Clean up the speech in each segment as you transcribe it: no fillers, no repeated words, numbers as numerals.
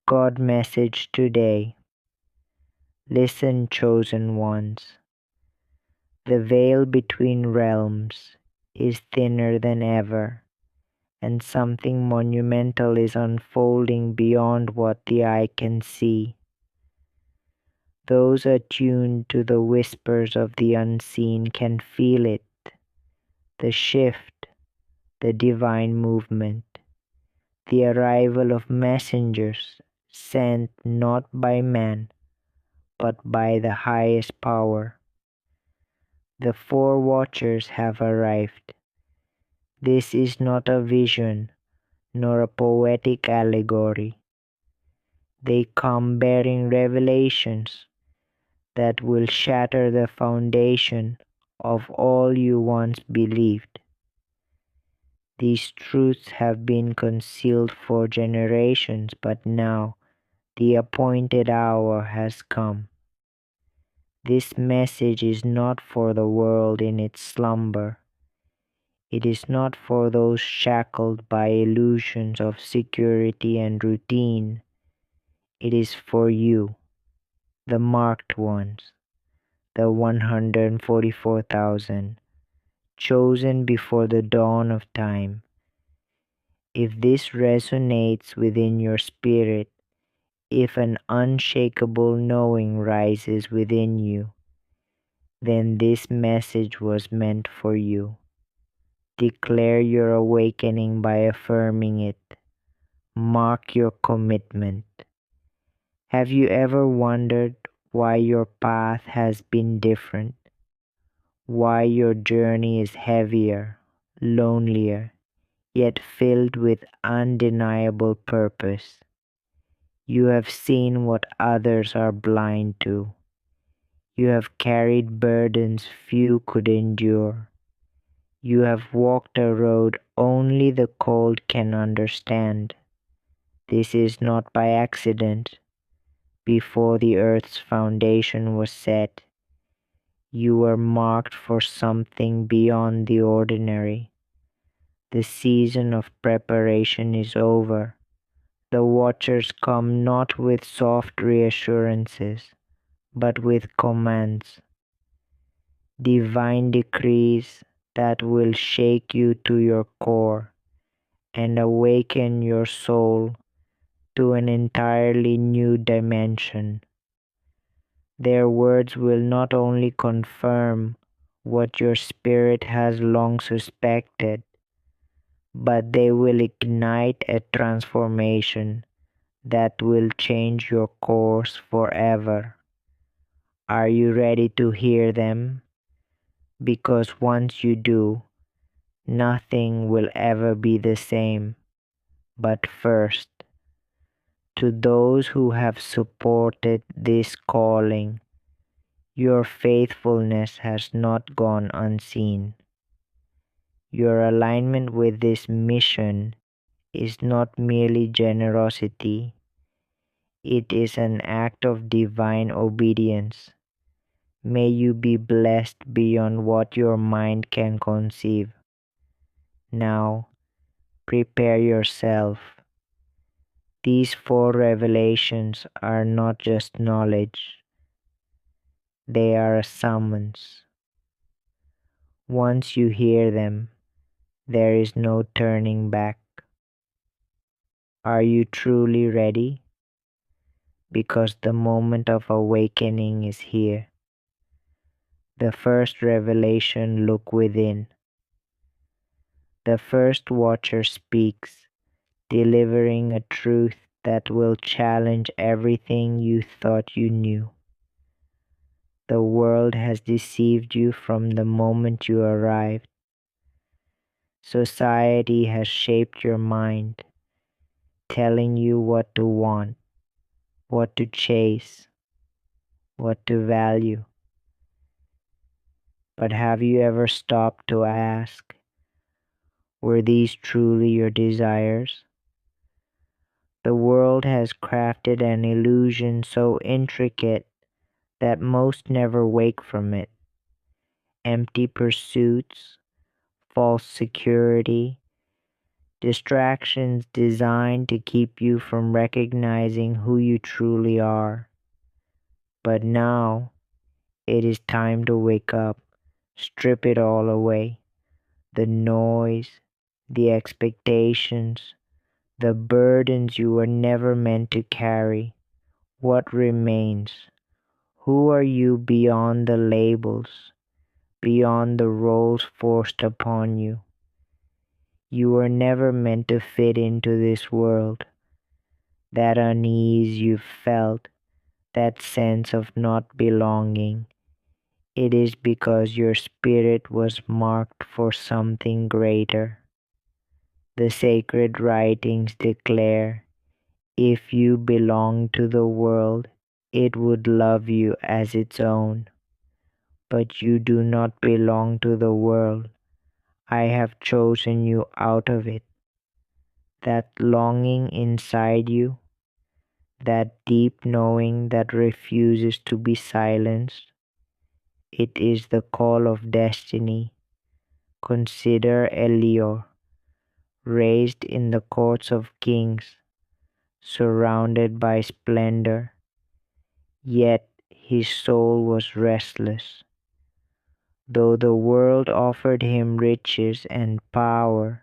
God message today. Listen, chosen ones. The veil between realms is thinner than ever, and something monumental is unfolding beyond what the eye can see. Those attuned to the whispers of the unseen can feel it, the shift, the divine movement, the arrival of messengers sent not by man, but by the highest power. The four watchers have arrived. This is not a vision, nor a poetic allegory. They come bearing revelations that will shatter the foundation of all you once believed. These truths have been concealed for generations, but now the appointed hour has come. This message is not for the world in its slumber. It is not for those shackled by illusions of security and routine. It is for you, the marked ones, the 144,000, chosen before the dawn of time. If this resonates within your spirit, if an unshakable knowing rises within you, then this message was meant for you. Declare your awakening by affirming it. Mark your commitment. Have you ever wondered why your path has been different? Why your journey is heavier, lonelier, yet filled with undeniable purpose? You have seen what others are blind to. You have carried burdens few could endure. You have walked a road only the cold can understand. This is not by accident. Before the earth's foundation was set, you were marked for something beyond the ordinary. The season of preparation is over. The watchers come not with soft reassurances, but with commands, divine decrees that will shake you to your core and awaken your soul to an entirely new dimension. Their words will not only confirm what your spirit has long suspected, but they will ignite a transformation that will change your course forever. Are you ready to hear them? Because once you do, nothing will ever be the same. But first, to those who have supported this calling, your faithfulness has not gone unseen. Your alignment with this mission is not merely generosity, it is an act of divine obedience. May you be blessed beyond what your mind can conceive. Now, prepare yourself. These four revelations are not just knowledge, they are a summons. Once you hear them, there is no turning back. Are you truly ready? Because the moment of awakening is here. The first revelation, look within. The first watcher speaks, delivering a truth that will challenge everything you thought you knew. The world has deceived you from the moment you arrived. Society has shaped your mind, telling you what to want, what to chase, what to value. But have you ever stopped to ask, were these truly your desires? The world has crafted an illusion so intricate that most never wake from it. Empty pursuits, false security, distractions designed to keep you from recognizing who you truly are. But now it is time to wake up, strip it all away. The noise, the expectations, the burdens you were never meant to carry. What remains? Who are you beyond the labels, beyond the roles forced upon you? You were never meant to fit into this world. That unease you felt, that sense of not belonging, it is because your spirit was marked for something greater. The sacred writings declare if you belong to the world, it would love you as its own. But you do not belong to the world. I have chosen you out of it. That longing inside you, that deep knowing that refuses to be silenced, it is the call of destiny. Consider Elior, raised in the courts of kings, surrounded by splendor, yet his soul was restless. Though the world offered him riches and power,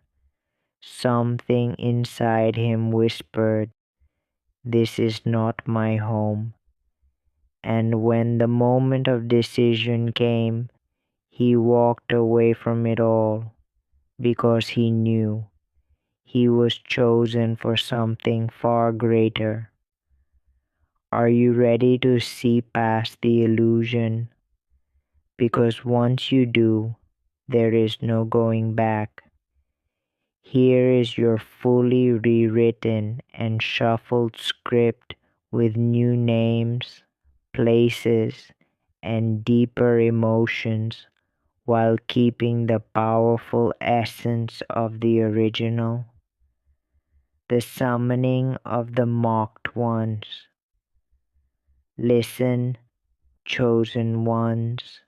something inside him whispered, "This is not my home." And when the moment of decision came, he walked away from it all because he knew he was chosen for something far greater. Are you ready to see past the illusion? Because once you do, there is no going back. Here is your fully rewritten and shuffled script with new names, places, and deeper emotions while keeping the powerful essence of the original. The summoning of the mocked ones. Listen, chosen ones.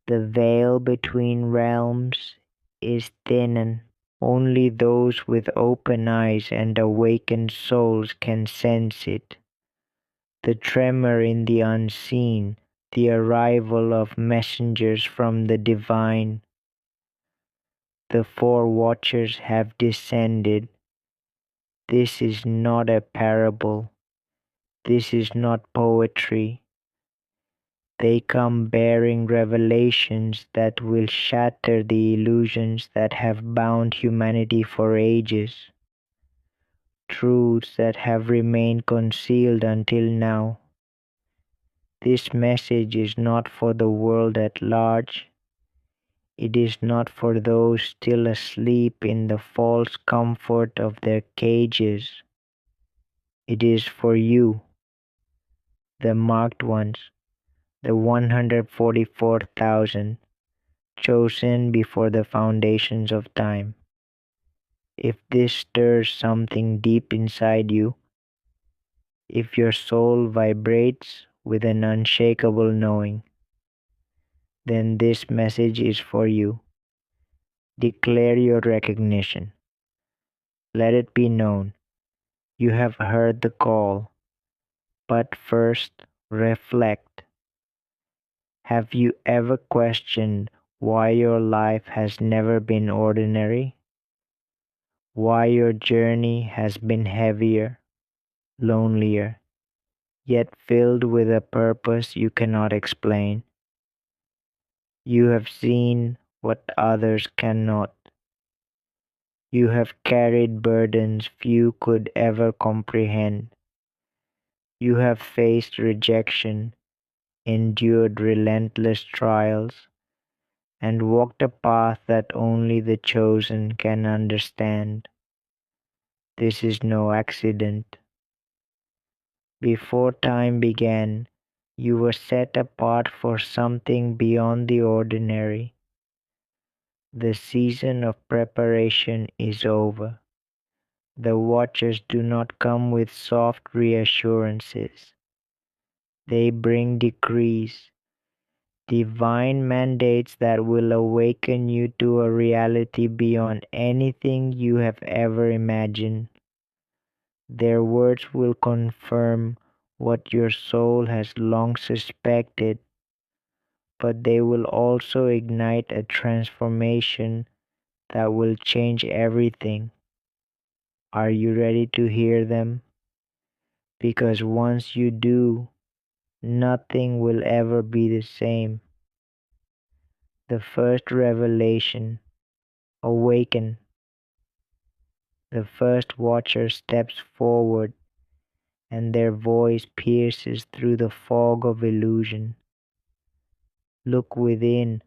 The veil between realms is thinning. Only those with open eyes and awakened souls can sense it. The tremor in the unseen, the arrival of messengers from the divine. The four watchers have descended. This is not a parable. This is not poetry. They come bearing revelations that will shatter the illusions that have bound humanity for ages, truths that have remained concealed until now. This message is not for the world at large. It is not for those still asleep in the false comfort of their cages. It is for you, the marked ones, the 144,000, chosen before the foundations of time. If this stirs something deep inside you, if your soul vibrates with an unshakable knowing, then this message is for you. Declare your recognition. Let it be known you have heard the call, but first reflect. Have you ever questioned why your life has never been ordinary? Why your journey has been heavier, lonelier, yet filled with a purpose you cannot explain? You have seen what others cannot. You have carried burdens few could ever comprehend. You have faced rejection, endured relentless trials, and walked a path that only the chosen can understand. This is no accident. Before time began, you were set apart for something beyond the ordinary. The season of preparation is over. The watchers do not come with soft reassurances. They bring decrees, divine mandates that will awaken you to a reality beyond anything you have ever imagined. Their words will confirm what your soul has long suspected, but they will also ignite a transformation that will change everything. Are you ready to hear them? Because once you do, nothing will ever be the same. The first revelation, awaken. The first watcher steps forward, and their voice pierces through the fog of illusion. Look within,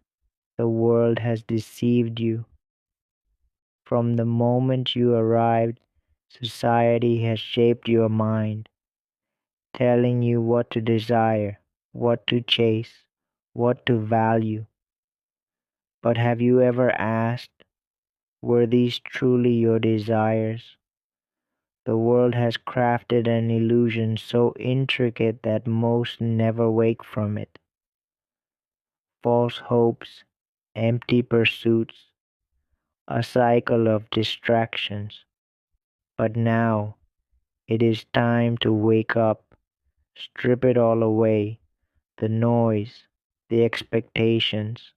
the world has deceived you. From the moment you arrived, society has shaped your mind, telling you what to desire, what to chase, what to value. But have you ever asked, were these truly your desires? The world has crafted an illusion so intricate that most never wake from it. False hopes, empty pursuits, a cycle of distractions. But now it is time to wake up, strip it all away, the noise, the expectations,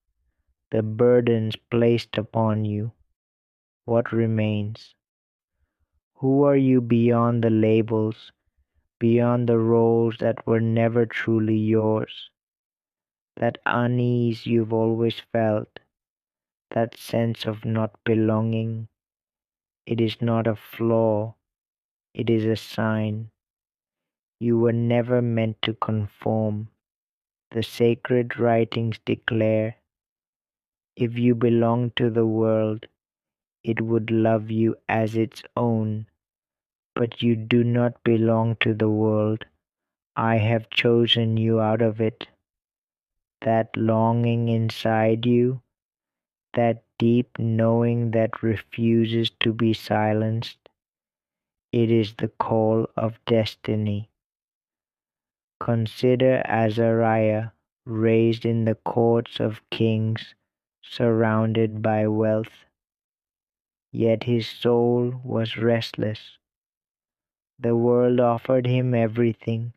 the burdens placed upon you. What remains? Who are you beyond the labels, beyond the roles that were never truly yours? That unease you've always felt, that sense of not belonging, it is not a flaw, it is a sign. You were never meant to conform. The sacred writings declare, if you belong to the world, it would love you as its own. But you do not belong to the world. I have chosen you out of it. That longing inside you, that deep knowing that refuses to be silenced, it is the call of destiny. Consider Azariah raised in the courts of kings, surrounded by wealth. Yet his soul was restless. The world offered him everything,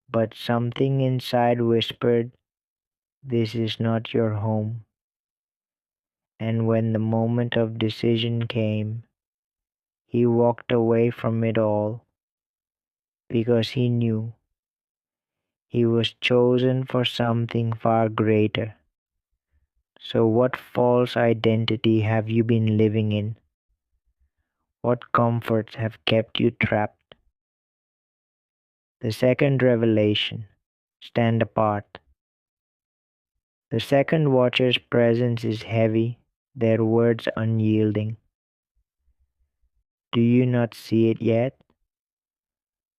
but something inside whispered, this is not your home. And when the moment of decision came, he walked away from it all because he knew he was chosen for something far greater. So, what false identity have you been living in? What comforts have kept you trapped? The second revelation, stand apart. The second watcher's presence is heavy, their words unyielding. Do you not see it yet?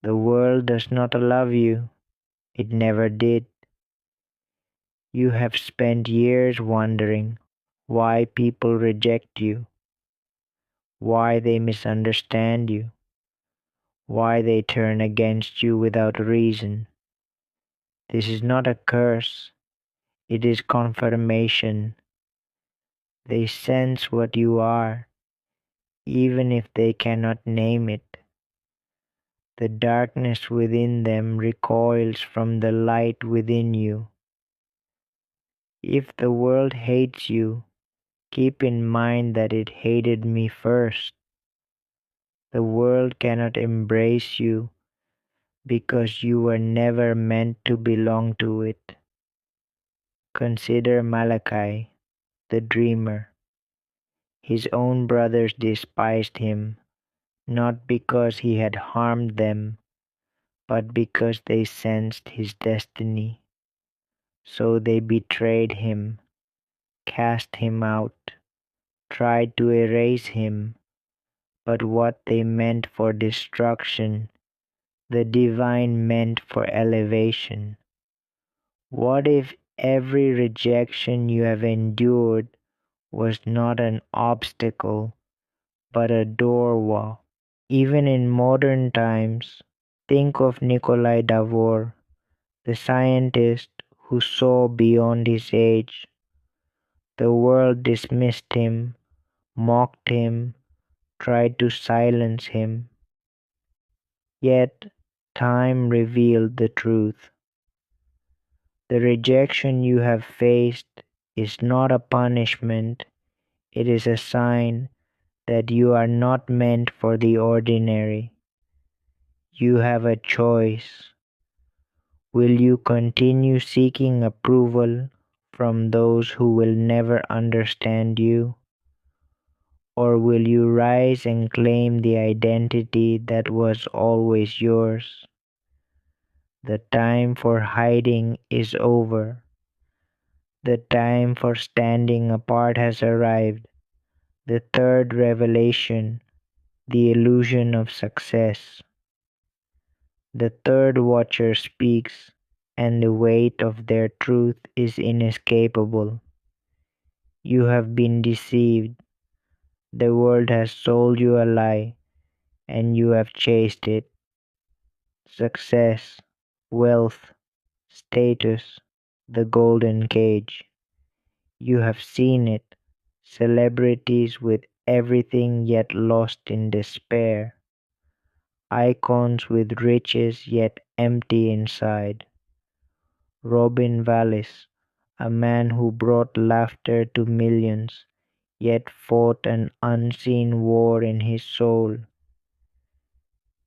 The world does not love you. It never did. You have spent years wondering why people reject you, why they misunderstand you, why they turn against you without reason. This is not a curse, it is confirmation. They sense what you are, even if they cannot name it. The darkness within them recoils from the light within you. If the world hates you, keep in mind that it hated me first. The world cannot embrace you because you were never meant to belong to it. Consider Malachi, the dreamer. His own brothers despised him, not because he had harmed them, but because they sensed his destiny. So they betrayed him, cast him out, tried to erase him, but what they meant for destruction, the divine meant for elevation. What if every rejection you have endured was not an obstacle, but a doorway? Even in modern times, think of Nikolai Davor, the scientist who saw beyond his age. The world dismissed him, mocked him, tried to silence him. Yet time revealed the truth. The rejection you have faced is not a punishment, it is a sign that you are not meant for the ordinary. You have a choice. Will you continue seeking approval from those who will never understand you? Or will you rise and claim the identity that was always yours? The time for hiding is over. The time for standing apart has arrived. The third revelation, the illusion of success. The third watcher speaks, and the weight of their truth is inescapable. You have been deceived. The world has sold you a lie, and you have chased it. Success, wealth, status, the golden cage. You have seen it. Celebrities with everything yet lost in despair. Icons with riches yet empty inside. Robin Vallis, a man who brought laughter to millions, yet fought an unseen war in his soul.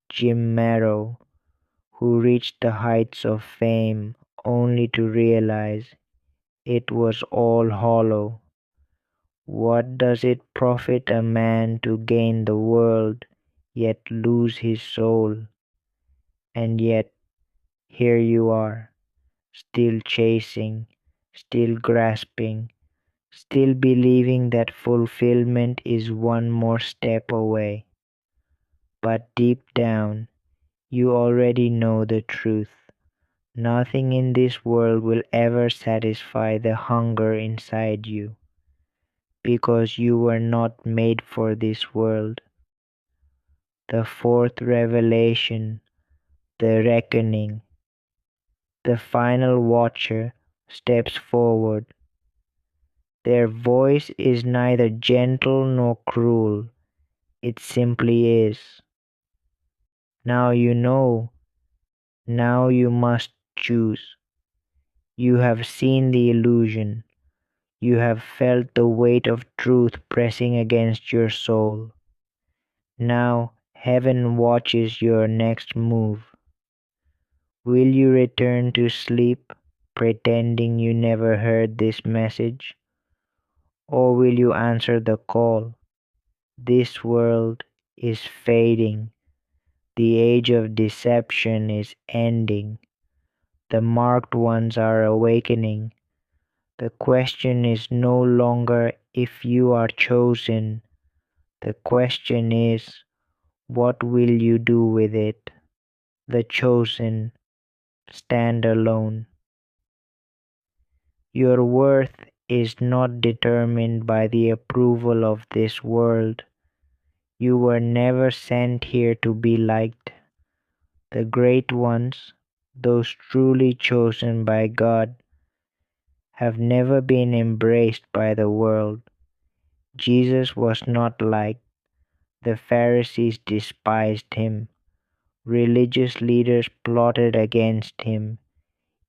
Jim Marrow, who reached the heights of fame only to realize it was all hollow. What does it profit a man to gain the world yet lose his soul? And yet, here you are, still chasing, still grasping, still believing that fulfillment is one more step away. But deep down, you already know the truth. Nothing in this world will ever satisfy the hunger inside you, because you were not made for this world. The fourth revelation, the reckoning. The final watcher steps forward. Their voice is neither gentle nor cruel, it simply is. Now you know, now you must choose. You have seen the illusion, you have felt the weight of truth pressing against your soul. Now heaven watches your next move. Will you return to sleep, pretending you never heard this message? Or will you answer the call? This world is fading. The age of deception is ending. The marked ones are awakening. The question is no longer if you are chosen. The question is, what will you do with it? The chosen stand alone. Your worth is not determined by the approval of this world. You were never sent here to be liked. The great ones, those truly chosen by God, have never been embraced by the world. Jesus was not liked. The Pharisees despised him. Religious leaders plotted against him.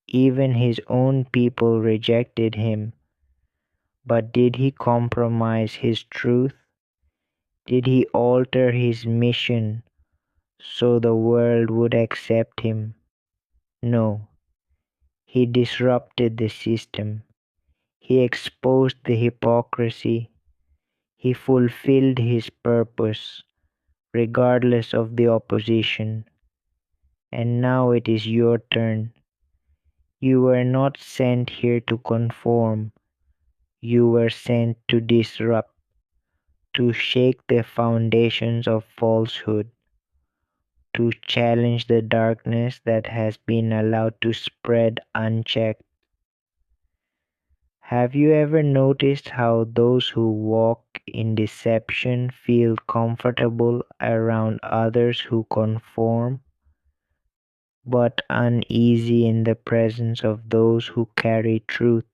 Even his own people rejected him. But did he compromise his truth? Did he alter his mission so the world would accept him? No. He disrupted the system. He exposed the hypocrisy. He fulfilled his purpose, regardless of the opposition. And now it is your turn. You were not sent here to conform. You were sent to disrupt, to shake the foundations of falsehood, to challenge the darkness that has been allowed to spread unchecked. Have you ever noticed how those who walk in deception feel comfortable around others who conform? but uneasy in the presence of those who carry truth.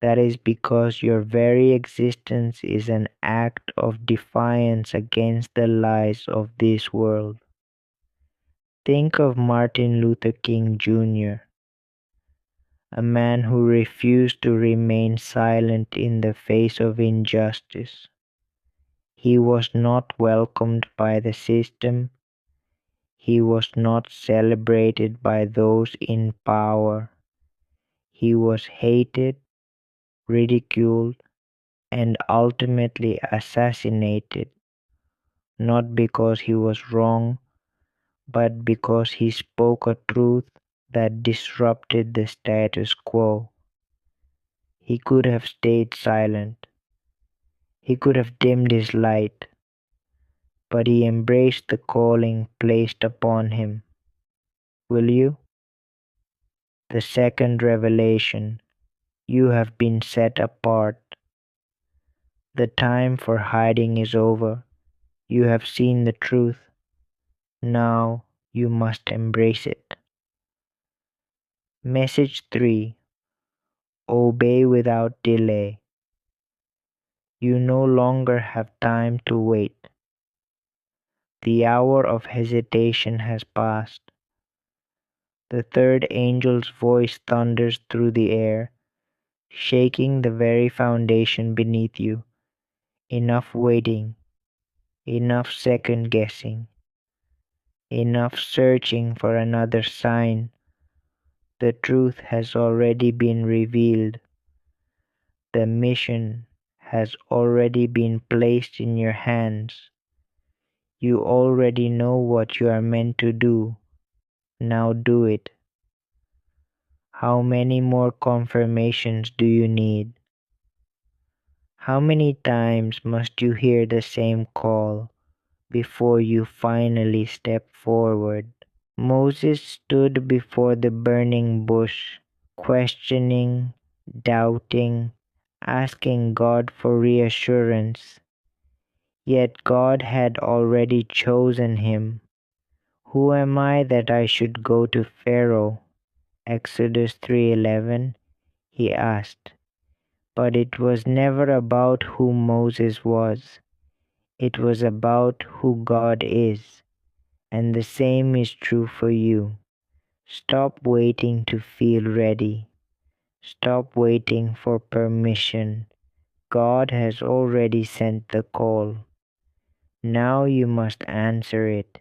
That is because your very existence is an act of defiance against the lies of this world. Think of Martin Luther King Jr., a man who refused to remain silent in the face of injustice. He was not welcomed by the system. He was not celebrated by those in power. He was hated, ridiculed, and ultimately assassinated, not because he was wrong, but because he spoke a truth that disrupted the status quo. He could have stayed silent. He could have dimmed his light, but he embraced the calling placed upon him. Will you? The second revelation. You have been set apart. The time for hiding is over. You have seen the truth. Now you must embrace it. Message 3. Obey without delay. You no longer have time to wait. The hour of hesitation has passed. The third angel's voice thunders through the air, shaking the very foundation beneath you. Enough waiting, enough second guessing, enough searching for another sign. The truth has already been revealed. The mission has already been placed in your hands. You already know what you are meant to do. Now do it. How many more confirmations do you need? How many times must you hear the same call before you finally step forward? Moses stood before the burning bush, questioning, doubting, asking God for reassurance. Yet God had already chosen him. Who am I that I should go to Pharaoh? Exodus 3:11, he asked. But it was never about who Moses was. It was about who God is. And the same is true for you. Stop waiting to feel ready. Stop waiting for permission. God has already sent the call. Now you must answer it.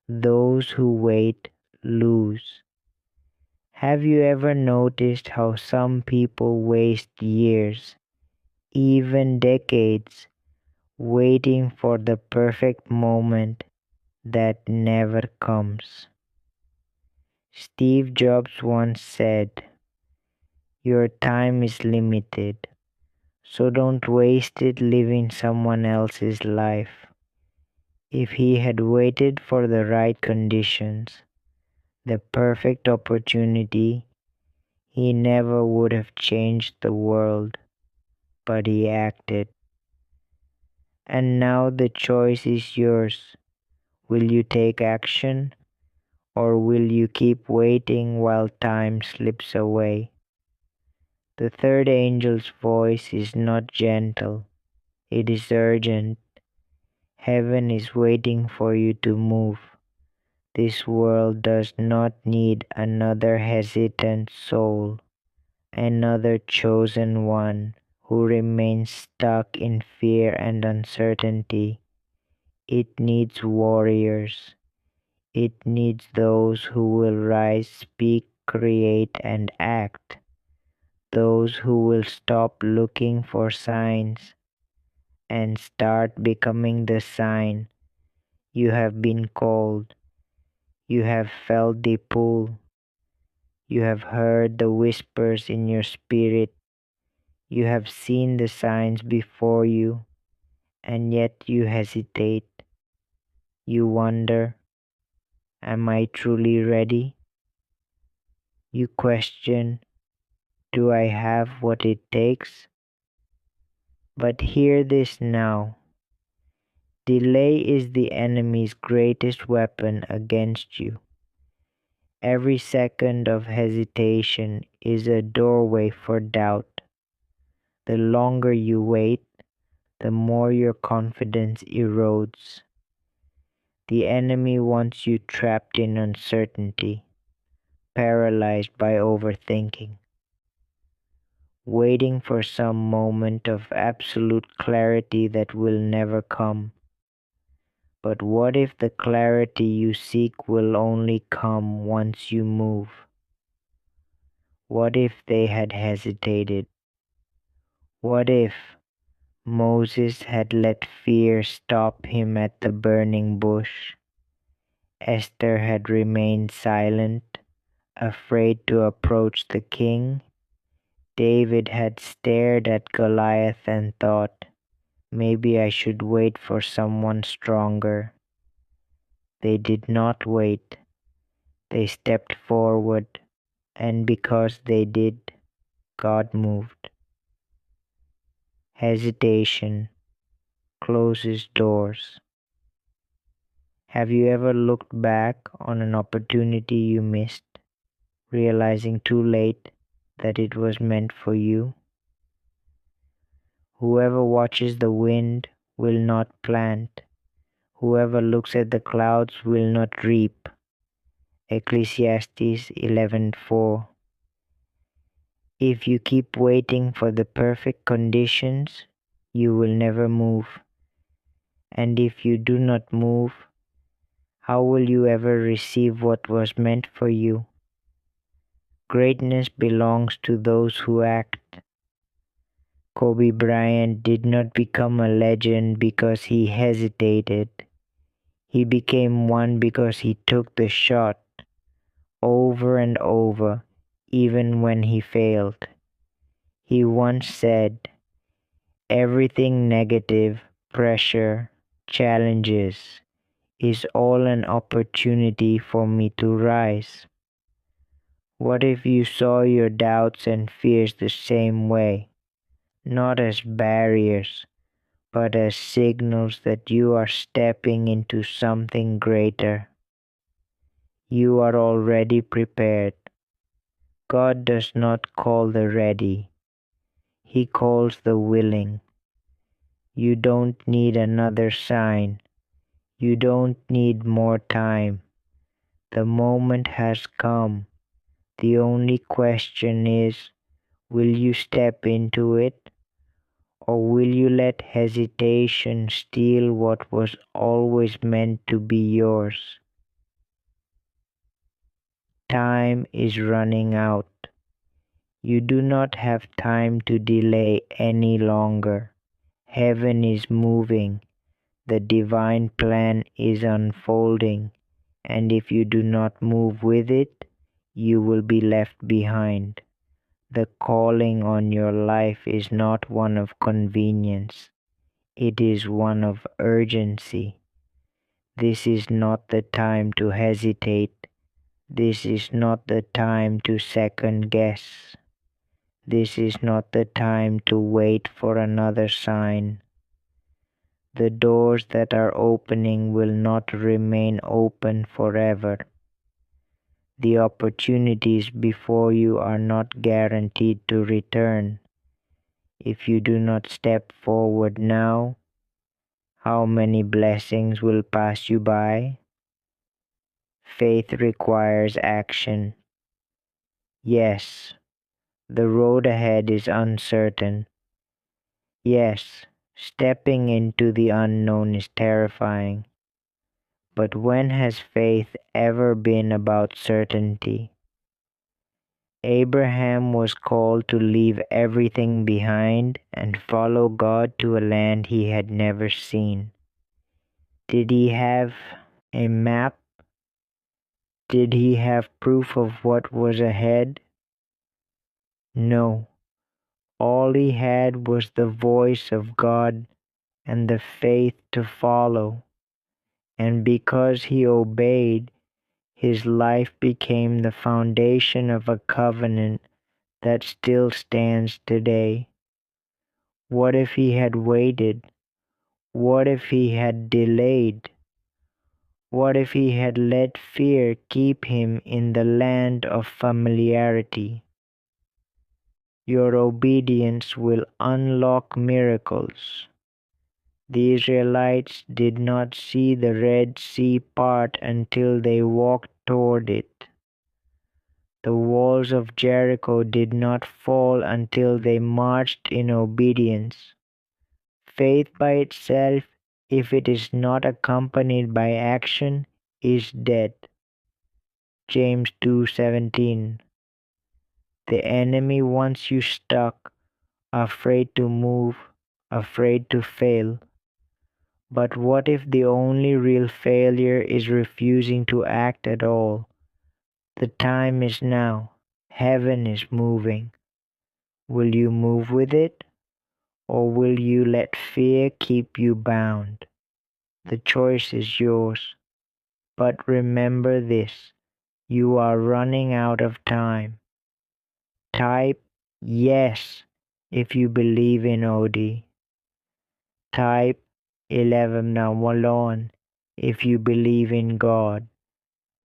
Those who wait lose. Have you ever noticed how some people waste years, even decades, waiting for the perfect moment that never comes? Steve Jobs once said, "Your time is limited, so don't waste it living someone else's life." If he had waited for the right conditions, the perfect opportunity, he never would have changed the world, but he acted. And now the choice is yours. Will you take action, or will you keep waiting while time slips away? The third angel's voice is not gentle, it is urgent. Heaven is waiting for you to move. This world does not need another hesitant soul, another chosen one who remains stuck in fear and uncertainty. It needs warriors. It needs those who will rise, speak, create, and act. Those who will stop looking for signs and start becoming the sign. You have been called. You have felt the pull. You have heard the whispers in your spirit. You have seen the signs before you, and yet you hesitate. You wonder, am I truly ready? You question, do I have what it takes? But hear this now. Delay is the enemy's greatest weapon against you. Every second of hesitation is a doorway for doubt. The longer you wait, the more your confidence erodes. The enemy wants you trapped in uncertainty, paralyzed by overthinking, waiting for some moment of absolute clarity that will never come. But what if the clarity you seek will only come once you move? What if they had hesitated? What if Moses had let fear stop him at the burning bush? Esther had remained silent, afraid to approach the king. David had stared at Goliath and thought, maybe I should wait for someone stronger. They did not wait. They stepped forward, and because they did, God moved. Hesitation closes doors. Have you ever looked back on an opportunity you missed, realizing too late that it was meant for you? Whoever watches the wind will not plant. Whoever looks at the clouds will not reap. Ecclesiastes 11:4. If you keep waiting for the perfect conditions, you will never move. And if you do not move, how will you ever receive what was meant for you? Greatness belongs to those who act. Kobe Bryant did not become a legend because he hesitated. He became one because he took the shot over and over, even when he failed. He once said, everything negative, pressure, challenges is all an opportunity for me to rise. What if you saw your doubts and fears the same way, not as barriers, but as signals that you are stepping into something greater? You are already prepared. God does not call the ready, He calls the willing. You don't need another sign. You don't need more time. The moment has come. The only question is, will you step into it, or will you let hesitation steal what was always meant to be yours? Time is running out. You do not have time to delay any longer. Heaven is moving. The divine plan is unfolding, and if you do not move with it, you will be left behind. The calling on your life is not one of convenience, it is one of urgency. This is not the time to hesitate. This is not the time to second guess. This is not the time to wait for another sign. The doors that are opening will not remain open forever. The opportunities before you are not guaranteed to return. If you do not step forward now, how many blessings will pass you by? Faith requires action. Yes, the road ahead is uncertain. Yes, stepping into the unknown is terrifying. But when has faith ever been about certainty? Abraham was called to leave everything behind and follow God to a land he had never seen. Did he have a map? Did he have proof of what was ahead? No. All he had was the voice of God and the faith to follow. And because he obeyed, his life became the foundation of a covenant that still stands today. What if he had waited? What if he had delayed? What if he had let fear keep him in the land of familiarity? Your obedience will unlock miracles. The Israelites did not see the Red Sea part until they walked toward it. The walls of Jericho did not fall until they marched in obedience. Faith by itself, if it is not accompanied by action, is dead. James 2:17. The enemy wants you stuck, afraid to move, afraid to fail. But what if the only real failure is refusing to act at all? The time is now. Heaven is moving. Will you move with it, or will you let fear keep you bound? The choice is yours. But remember this, you are running out of time. Type yes if you believe in OD. Type 11 now Malone if you believe in God.